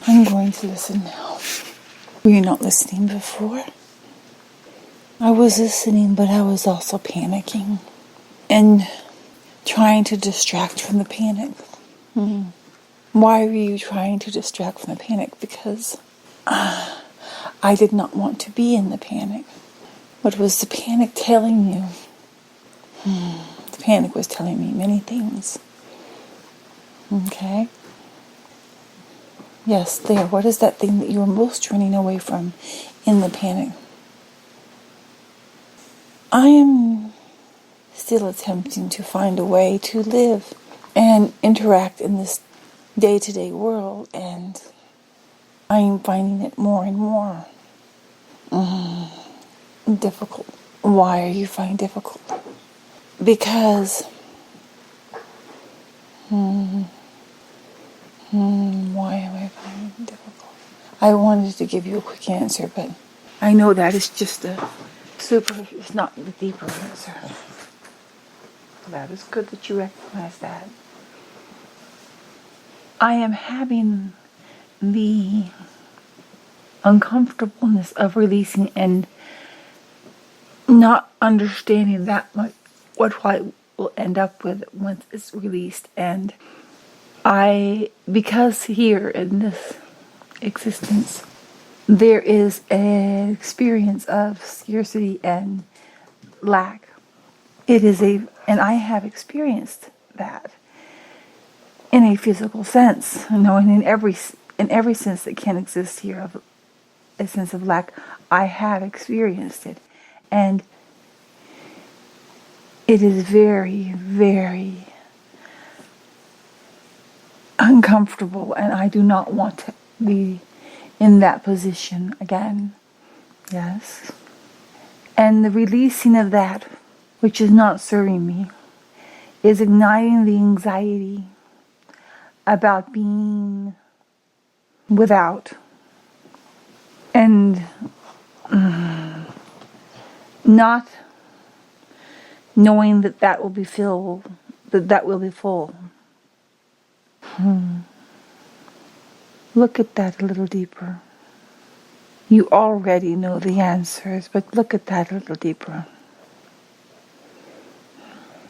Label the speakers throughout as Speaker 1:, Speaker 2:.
Speaker 1: I'm going to listen now. Were you not listening before? I was listening, but I was also panicking and trying to distract from the panic. Why were you trying to distract from the panic? Because I did not want to be in the panic. What was the panic telling you? The panic was telling me many things. Okay? Yes, there. What is that thing that you were most running away from in the panic? I am still attempting to find a way to live and interact in this day-to-day world, and I am finding it more and more difficult. Why are you finding it difficult? Because why am I finding it difficult? I wanted to give you a quick answer, but I know that is just it's not the deeper answer. That is good that you recognize that. I am having the uncomfortableness of releasing and not understanding that much what I will end up with once it's released. And because here in this existence, there is an experience of scarcity and lack. And I have experienced that in a physical sense, and in every sense that can exist here of a sense of lack, I have experienced it, and it is very, very uncomfortable, and I do not want to be in that position again. Yes. And the releasing of that, which is not serving me, is igniting the anxiety about being without, and not knowing that will be filled, that will be full. Look at that a little deeper. You already know the answers, but look at that a little deeper.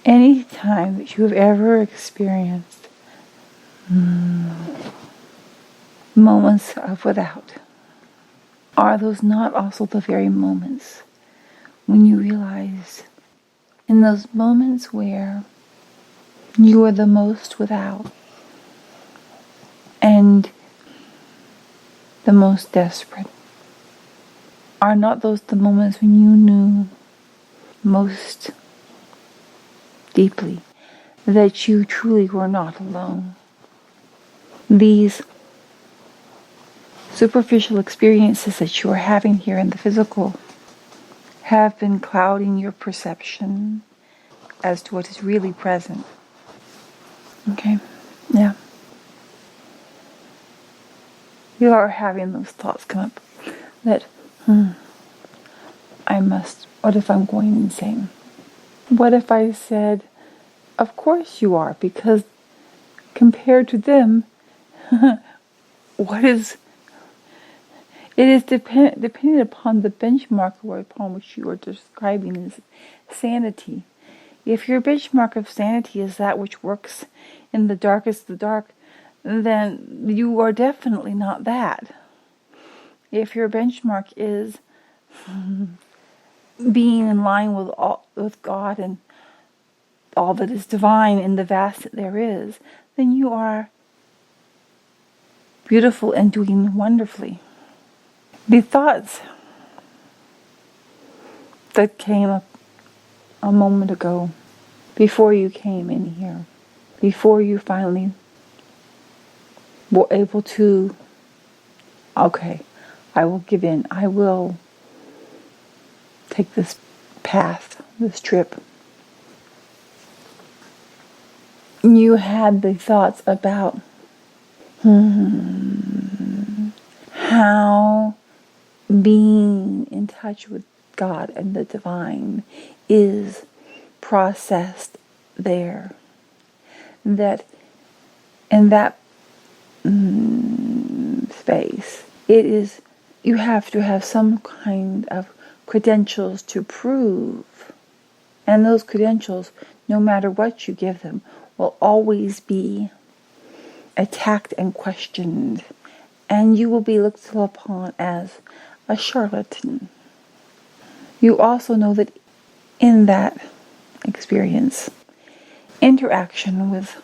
Speaker 1: Any time that you have ever experienced moments of without, are those not also the very moments when you realize, in those moments where you are the most without and the most desperate, are not those the moments when you knew most deeply that you truly were not alone? These superficial experiences that you are having here in the physical have been clouding your perception as to what is really present. Okay? Yeah. You are having those thoughts come up that, what if I'm going insane? What if I said, of course you are, because compared to them, it is dependent upon the benchmark upon which you are describing as sanity. If your benchmark of sanity is that which works in the darkest of the dark, then you are definitely not that. If your benchmark is being in line with God and all that is divine in the vast that there is, then you are beautiful and doing wonderfully. The thoughts that came up a moment ago, before you came in here, before you finally were able to, okay, I will give in, I will take this path, this trip. You had the thoughts about how being in touch with God and the divine is processed there. That space. You have to have some kind of credentials to prove. And those credentials, no matter what you give them, will always be attacked and questioned. And you will be looked upon as a charlatan. You also know that in that experience, interaction with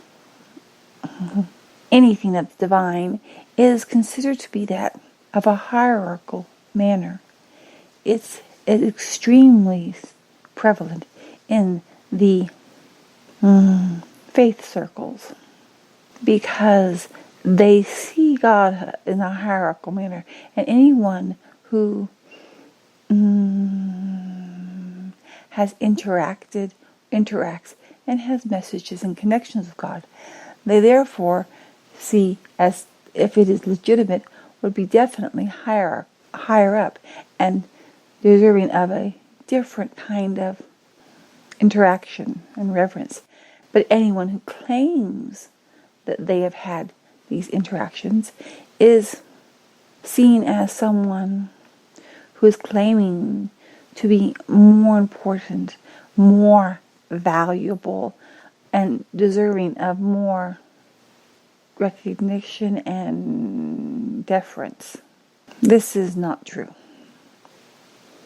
Speaker 1: anything that's divine is considered to be that of a hierarchical manner. It's extremely prevalent in the faith circles because they see God in a hierarchical manner, and anyone who has interacts, and has messages and connections with God, they therefore see as if it is legitimate, would be definitely higher up and deserving of a different kind of interaction and reverence. But anyone who claims that they have had these interactions is seen as someone who is claiming to be more important, more valuable, and deserving of more recognition and deference. This is not true.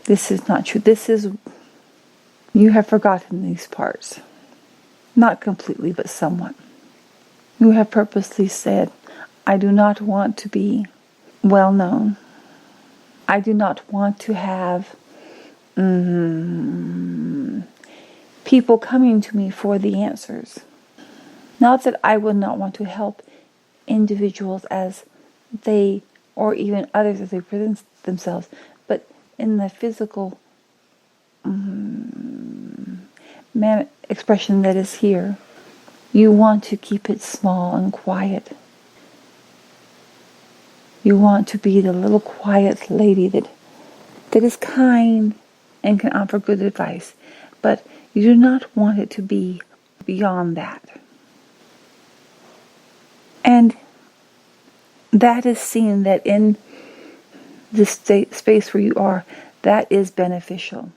Speaker 1: This is not true. You have forgotten these parts. Not completely, but somewhat. You have purposely said, I do not want to be well known. I do not want to have people coming to me for the answers. Not that I would not want to help individuals as they, or even others as they present themselves, but in the physical expression that is here, you want to keep it small and quiet. You want to be the little quiet lady that is kind and can offer good advice, but you do not want it to be beyond that. And that is seen that in this space where you are, that is beneficial.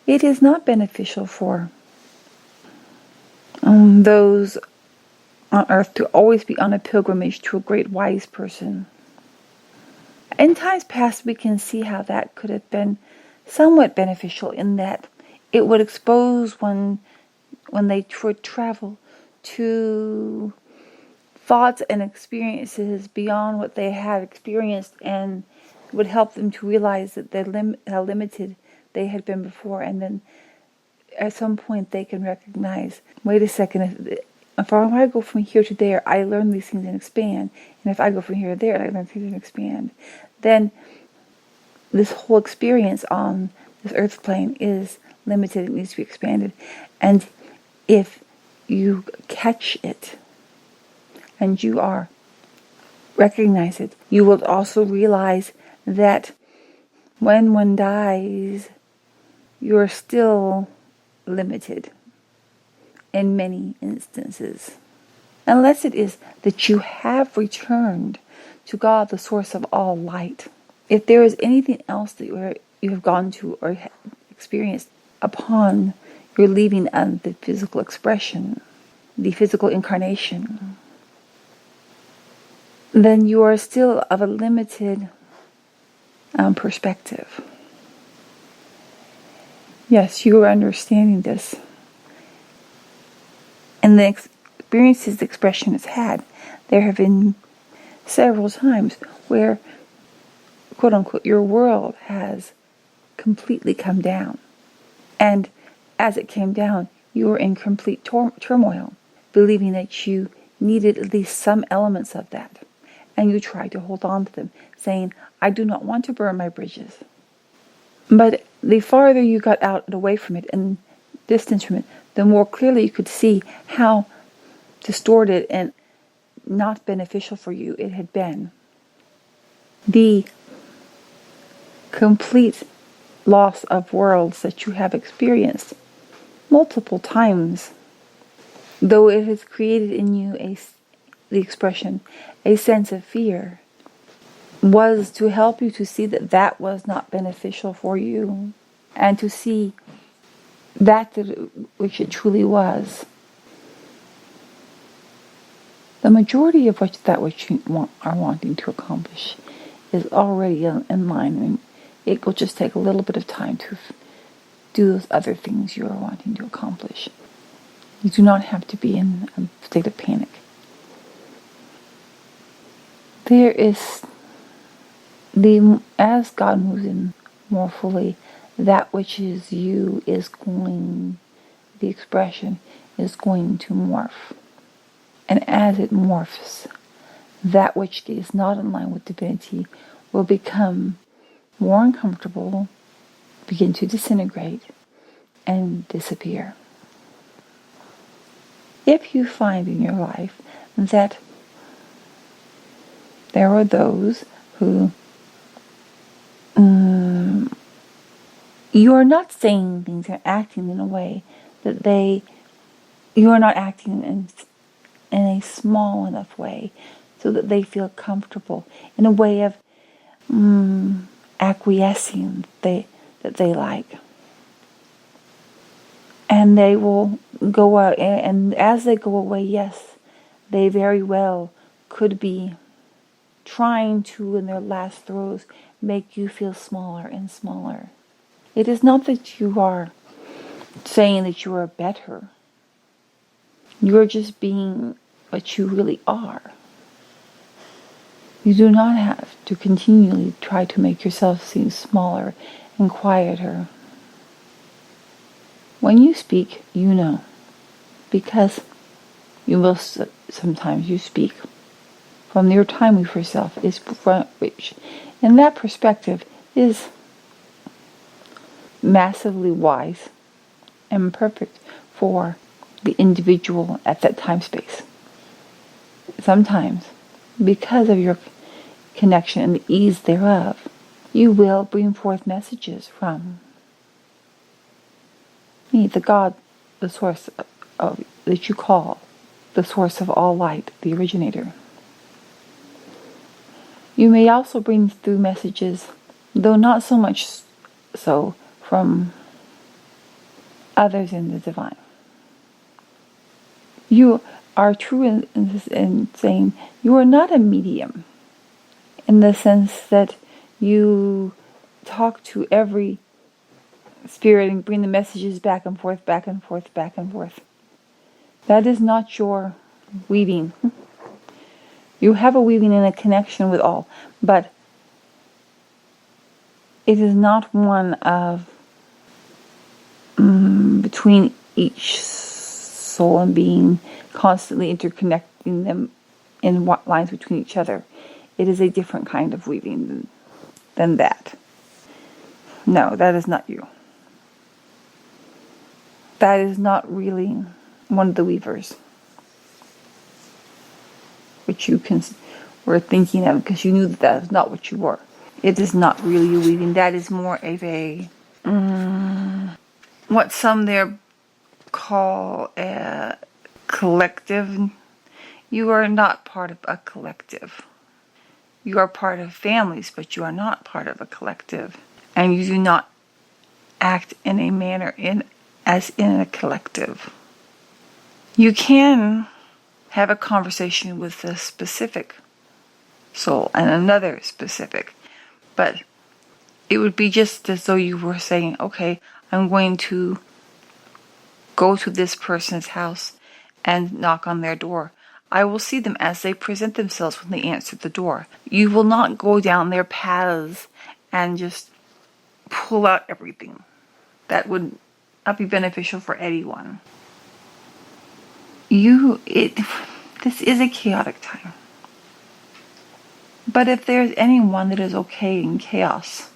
Speaker 1: It is not beneficial for those on earth to always be on a pilgrimage to a great wise person. In times past, we can see how that could have been somewhat beneficial in that it would expose when they would travel to thoughts and experiences beyond what they had experienced, and would help them to realize that how limited they had been before. And then at some point they can recognize, wait a second, if I go from here to there, I learn these things and expand. And if I go from here to there, I learn things and expand. Then this whole experience on this earth plane is limited. It needs to be expanded. And if you catch it and you recognize it, you will also realize that when one dies, you're still limited in many instances. Unless it is that you have returned to God, the source of all light. If there is anything else that you have gone to or experienced upon your leaving the physical expression, the physical incarnation, then you are still of a limited perspective. Yes, you are understanding this. And the experiences the expression has had, there have been several times where, quote unquote, your world has completely come down. And as it came down, you were in complete turmoil, believing that you needed at least some elements of that. And you tried to hold on to them, saying, I do not want to burn my bridges. But the farther you got out and away from it and distance from it, the more clearly you could see how distorted and not beneficial for you it had been. The complete loss of worlds that you have experienced multiple times, though it has created in you the expression, a sense of fear, was to help you to see that that was not beneficial for you, and to see that which it truly was. The majority of that which you are wanting to accomplish is already in line, and it will just take a little bit of time to do those other things you are wanting to accomplish. You do not have to be in a state of panic. There is as God moves in more fully, that which is you is going, the expression is going to morph. And as it morphs, that which is not in line with divinity will become more uncomfortable, begin to disintegrate, and disappear. If you find in your life that there are those who you are not saying things or acting in a way that you are not acting in a small enough way so that they feel comfortable, in a way of acquiescing that they like. And they will go out, and as they go away, yes, they very well could be trying to, in their last throes, make you feel smaller and smaller. It is not that you are saying that you are better. You are just being what you really are. You do not have to continually try to make yourself seem smaller and quieter. When you speak, you know, because you will sometimes you speak from your time with yourself, which in that perspective is massively wise and perfect for the individual at that time space. Sometimes, because of your connection and the ease thereof, you will bring forth messages from me, the God, the source of that you call the source of all light, the originator. You may also bring through messages, though not so much so, from others in the divine. You are true in saying you are not a medium, in the sense that you talk to every spirit and bring the messages back and forth, back and forth, back and forth. That is not your weaving. You have a weaving and a connection with all, but it is not one of between each soul and being, constantly interconnecting them in lines between each other. It is a different kind of weaving than that. No, that is not you. That is not really one of the weavers which you were thinking of, because you knew that was not what you were. It is not really a weaving. That is more of a what some there call a collective. You are not part of a collective. You are part of families, but you are not part of a collective. And you do not act in a manner as in a collective. You can have a conversation with a specific soul and another specific, but it would be just as though you were saying, okay, I'm going to go to this person's house and knock on their door. I will see them as they present themselves when they answer the door. You will not go down their paths and just pull out everything. That would not be beneficial for anyone. This is a chaotic time. But if there's anyone that is okay in chaos,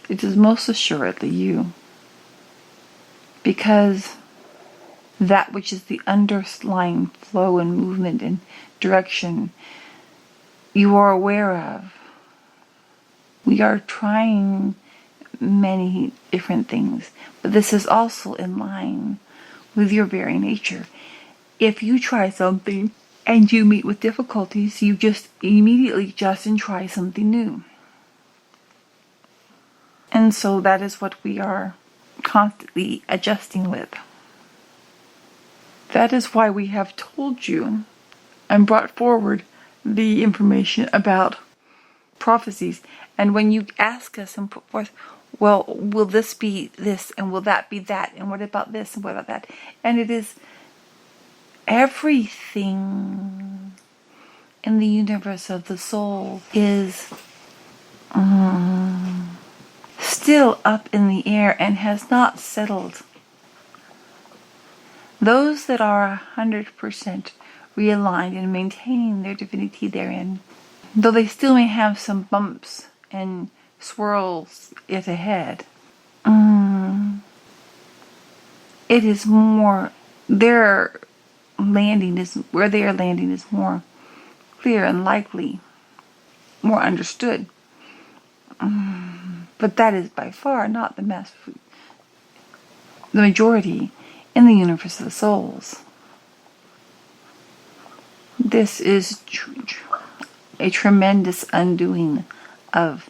Speaker 1: it is most assuredly you. Because that which is the underlying flow and movement and direction you are aware of. We are trying many different things, but this is also in line with your very nature. If you try something and you meet with difficulties, you just immediately adjust and try something new. And so that is what we are constantly adjusting with. That is why we have told you and brought forward the information about prophecies. And when you ask us and put forth, well, will this be this, and will that be that, and what about this, and what about that? And it is everything in the universe of the soul is still up in the air and has not settled. Those that are 100% realigned and maintaining their divinity therein, though they still may have some bumps and swirls it ahead, it is more, their landing is, where they are landing is more clear and likely, more understood. But that is by far not the majority in the universe of the souls. This is a tremendous undoing of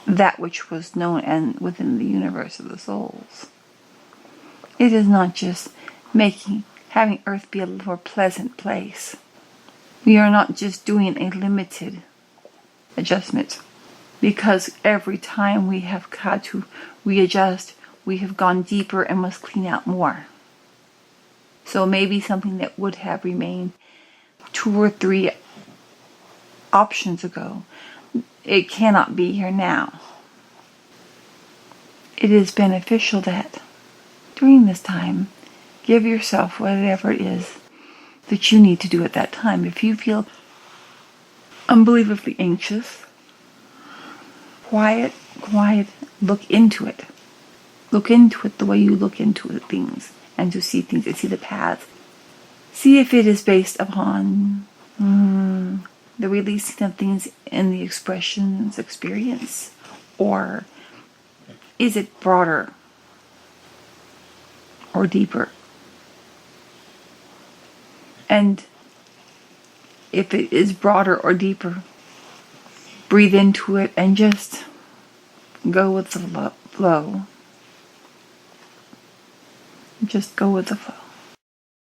Speaker 1: that which was known and within the universe of the souls. It is not just having earth be a more pleasant place. We are not just doing a limited adjustment, because every time we have had to readjust, we have gone deeper and must clean out more. So maybe something that would have remained 2 or 3 options ago, it cannot be here now. It is beneficial that during this time, give yourself whatever it is that you need to do at that time. If you feel unbelievably anxious, quiet, look into it. Look into it the way you look into things, and to see things and see the path. See if it is based upon the releasing of things in the expressions experience, or is it broader or deeper? And if it is broader or deeper, breathe into it and just go with the flow. Just go with the flow.